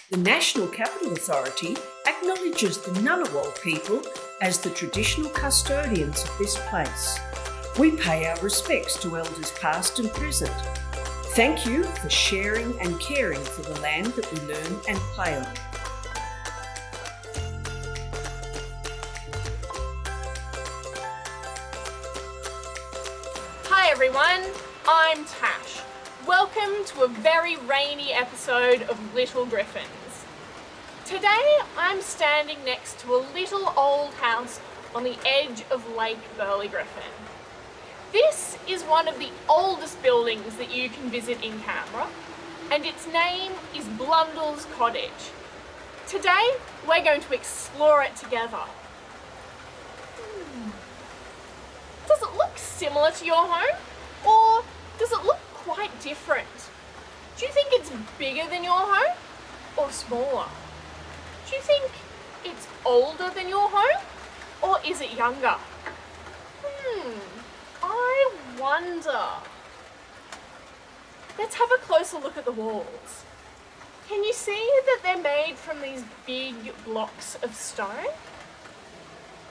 The National Capital Authority acknowledges the Ngunnawal people as the traditional custodians of this place. We pay our respects to elders past and present. Thank you for sharing and caring for the land that we learn and play on. Hi everyone, I'm Tash. Welcome to a very rainy episode of Little Griffins. Today I'm standing next to a little old house on the edge of Lake Burley Griffin. This is one of the oldest buildings that you can visit in Canberra, and its name is Blundells Cottage. Today we're going to explore it together. Does it look similar to your home, or does it look quite different? Do you think it's bigger than your home, or smaller? Do you think it's older than your home, or is it younger? I wonder. Let's have a closer look at the walls. Can you see that they're made from these big blocks of stone?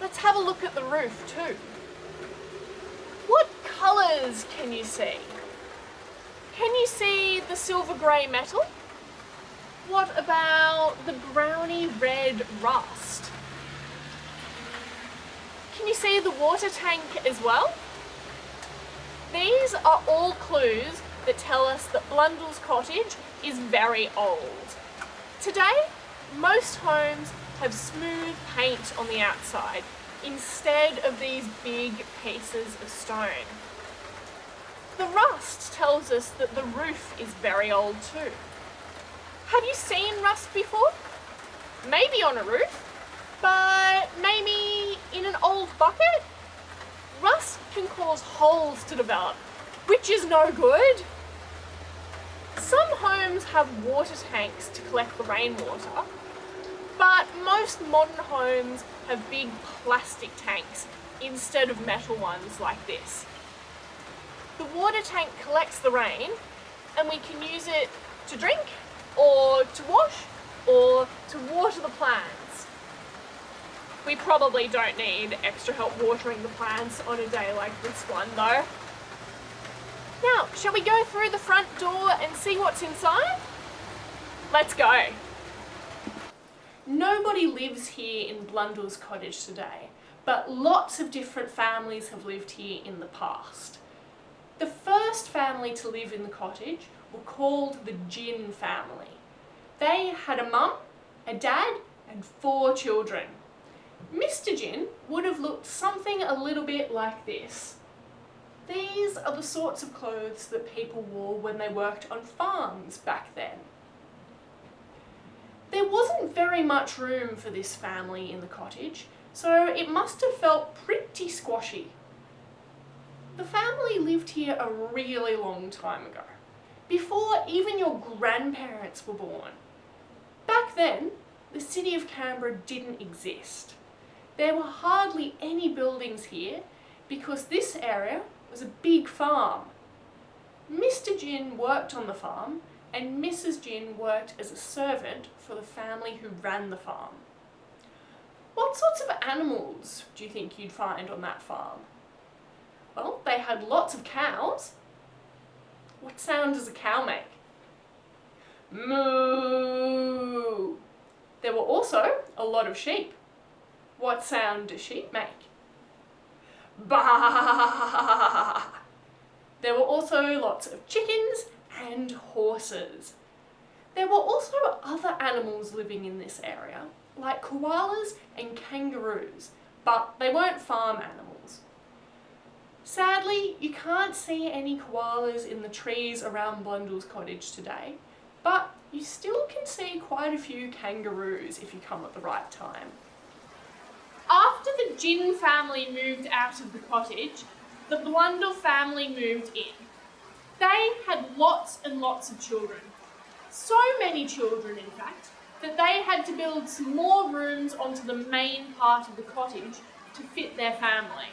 Let's have a look at the roof too. What colours can you see? Can you see the silver grey metal? What about the browny red rust? Can you see the water tank as well? These are all clues that tell us that Blundells Cottage is very old. Today, most homes have smooth paint on the outside instead of these big pieces of stone. The rust tells us that the roof is very old too. Have you seen rust before? Maybe on a roof, but maybe in an old bucket? Rust can cause holes to develop, which is no good. Some homes have water tanks to collect the rainwater, but most modern homes have big plastic tanks instead of metal ones like this. The water tank collects the rain and we can use it to drink or to wash or to water the plants. We probably don't need extra help watering the plants on a day like this one though. Now, shall we go through the front door and see what's inside? Let's go. Nobody lives here in Blundells Cottage today, but lots of different families have lived here in the past. The first family to live in the cottage were called the Gin family. They had a mum, a dad, and 4 children. Mr. Gin would have looked something a little bit like this. These are the sorts of clothes that people wore when they worked on farms back then. There wasn't very much room for this family in the cottage, so it must have felt pretty squashy. The family lived here a really long time ago, before even your grandparents were born. Back then, the city of Canberra didn't exist. There were hardly any buildings here because this area was a big farm. Mr. Gin worked on the farm and Mrs. Gin worked as a servant for the family who ran the farm. What sorts of animals do you think you'd find on that farm? Well, they had lots of cows. What sound does a cow make? Moo! There were also a lot of sheep. What sound do sheep make? Baa! There were also lots of chickens and horses. There were also other animals living in this area, like koalas and kangaroos, but they weren't farm animals. Sadly, you can't see any koalas in the trees around Blundells Cottage today, but you still can see quite a few kangaroos if you come at the right time. After the Gin family moved out of the cottage, the Blundell family moved in. They had lots and lots of children. So many children, in fact, that they had to build some more rooms onto the main part of the cottage to fit their family.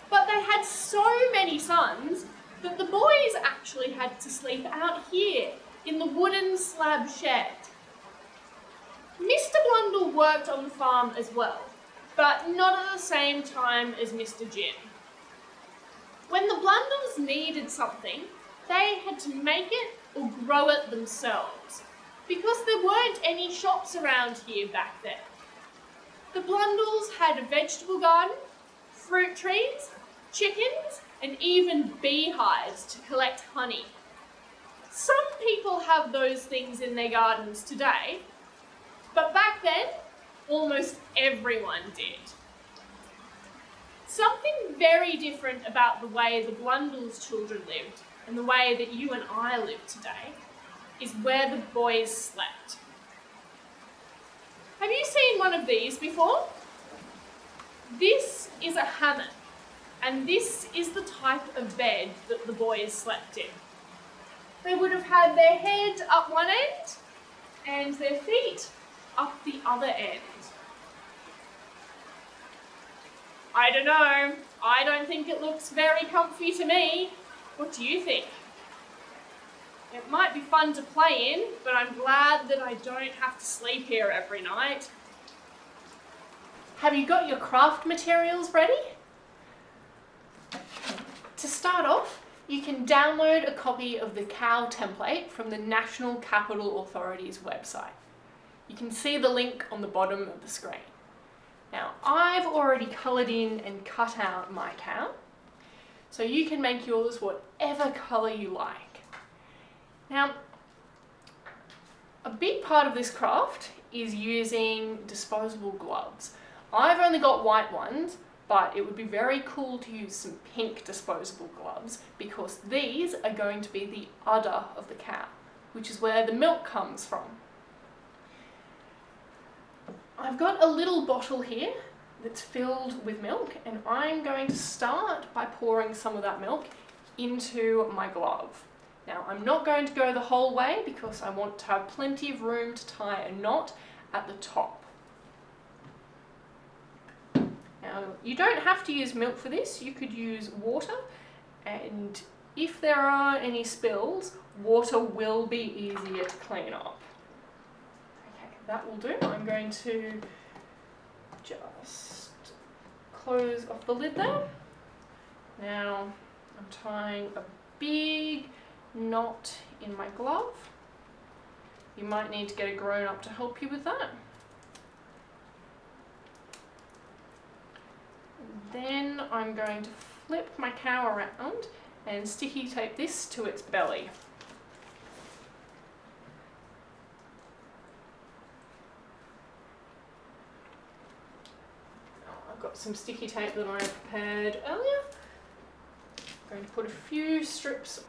But they had so many sons that the boys actually had to sleep out here in the wooden slab shed. worked on the farm as well, but not at the same time as Mr. Jim. When the Blundells needed something, they had to make it or grow it themselves, because there weren't any shops around here back then. The Blundells had a vegetable garden, fruit trees, chickens, and even beehives to collect honey. Some people have those things in their gardens today, but back then, almost everyone did. Something very different about the way the Blundells children lived and the way that you and I live today is where the boys slept. Have you seen one of these before? This is a hammock, and this is the type of bed that the boys slept in. They would have had their head up one end and their feet up the other end. I don't know. I don't think it looks very comfy to me. What do you think? It might be fun to play in, but I'm glad that I don't have to sleep here every night. Have you got your craft materials ready? To start off, you can download a copy of the cow template from the National Capital Authority's website. You can see the link on the bottom of the screen. Now, I've already coloured in and cut out my cow, so you can make yours whatever colour you like. Now, a big part of this craft is using disposable gloves. I've only got white ones, but it would be very cool to use some pink disposable gloves because these are going to be the udder of the cow, which is where the milk comes from. I've got a little bottle here that's filled with milk, and I'm going to start by pouring some of that milk into my glove. Now, I'm not going to go the whole way because I want to have plenty of room to tie a knot at the top. Now, you don't have to use milk for this. You could use water, and if there are any spills, water will be easier to clean up. Okay, that will do. I'm going to just close off the lid there. Now, I'm tying a big knot in my glove. You might need to get a grown-up to help you with that. Then I'm going to flip my cow around and sticky tape this to its belly. I've got some sticky tape that I prepared earlier. I'm going to put a few strips .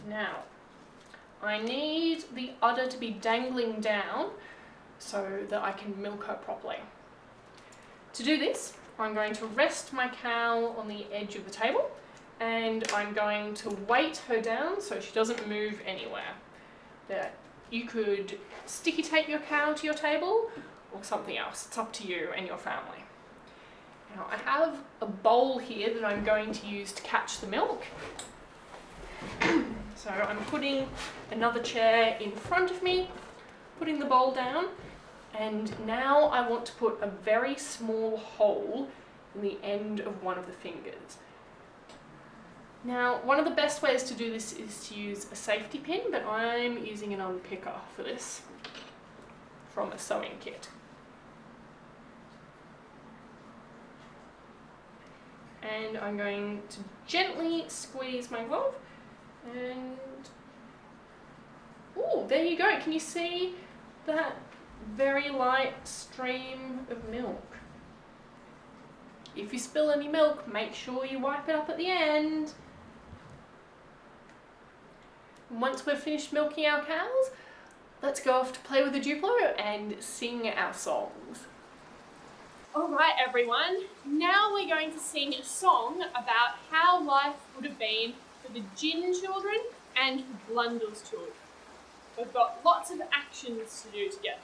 Now, I need the udder to be dangling down so that I can milk her properly. To do this, I'm going to rest my cow on the edge of the table and I'm going to weight her down so she doesn't move anywhere. You could sticky tape your cow to your table or something else. It's up to you and your family. Now, I have a bowl here that I'm going to use to catch the milk. So I'm putting another chair in front of me, putting the bowl down, and now I want to put a very small hole in the end of one of the fingers. Now, one of the best ways to do this is to use a safety pin, but I'm using an unpicker for this from a sewing kit. And I'm going to gently squeeze my glove. And, oh, there you go. Can you see that very light stream of milk? If you spill any milk, make sure you wipe it up at the end. And once we've finished milking our cows, let's go off to play with the Duplo and sing our songs. Alright everyone, now we're going to sing a song about how life would have been for the Gin children and the Blundells children. We've got lots of actions to do together.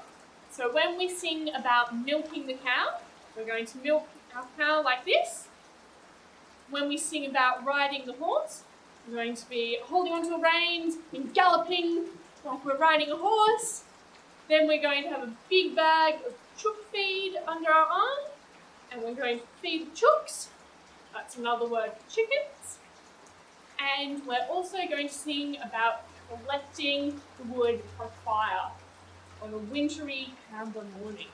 So when we sing about milking the cow, we're going to milk our cow like this. when we sing about riding the horse, we're going to be holding onto the reins and galloping like we're riding a horse. Then we're going to have a big bag of chook feed under our arm, and we're going to feed the chooks. That's another word for chickens. And we're also going to sing about collecting the wood for fire on a wintry Canberra morning.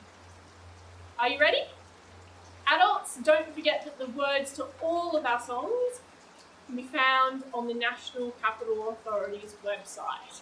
Are you ready? Adults, don't forget that the words to all of our songs can be found on the National Capital Authority's website.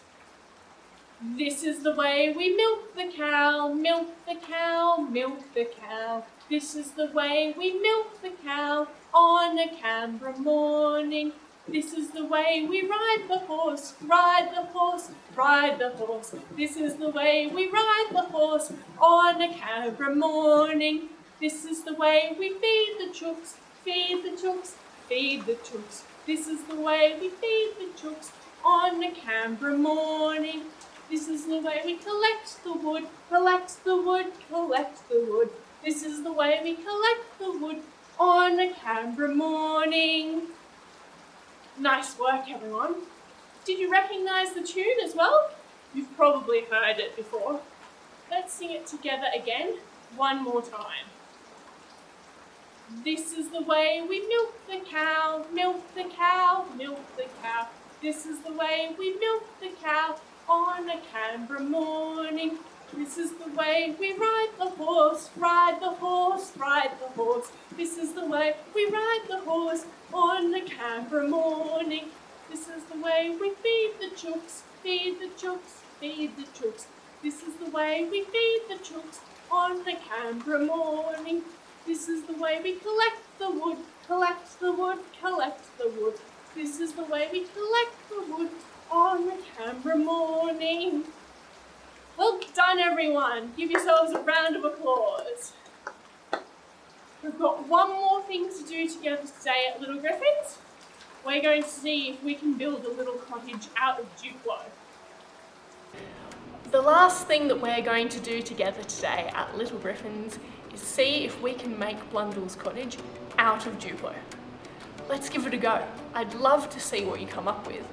This is the way we milk the cow, milk the cow, milk the cow. This is the way we milk the cow on a Canberra morning. This is the way we ride the horse, ride the horse, ride the horse. This is the way we ride the horse on a Canberra morning. This is the way we feed the chooks, feed the chooks, feed the chooks. This is the way we feed the chooks on a Canberra morning. This is the way we collect the wood, collect the wood, collect the wood. This is the way we collect the wood on a Canberra morning. Nice work, everyone. Did you recognise the tune as well? You've probably heard it before. Let's sing it together again, one more time. This is the way we milk the cow, milk the cow, milk the cow. This is the way we milk the cow on a Canberra morning. This is the way we ride the horse, ride the horse, ride the horse. This is the way we ride the horse on a Canberra morning. This is the way we feed the chooks, feed the chooks, feed the chooks. This is the way we feed the chooks on a Canberra morning. This is the way we collect the wood, collect the wood, collect the wood. This is the way we collect the wood on a Canberra morning. Well done, everyone. Give yourselves a round of applause. We've got one more thing to do together today at Little Griffins. We're going to see if we can build a little cottage out of Duplo. The last thing that we're going to do together today at Little Griffins is see if we can make Blundells Cottage out of Duplo. Let's give it a go. I'd love to see what you come up with.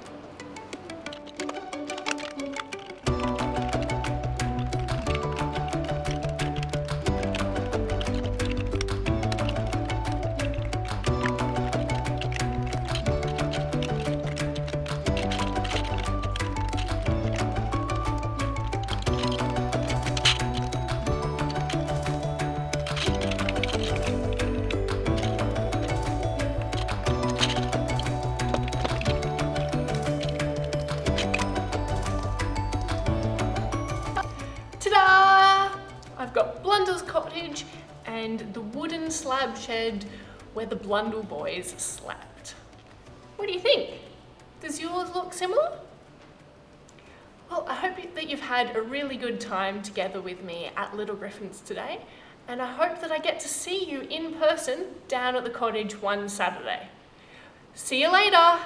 Ta-da! I've got Blundells Cottage and the wooden slab shed where the Blundell boys slept. What do you think? Does yours look similar? Well, I hope that you've had a really good time together with me at Little Griffins today, and I hope that I get to see you in person down at the cottage one Saturday. See you later!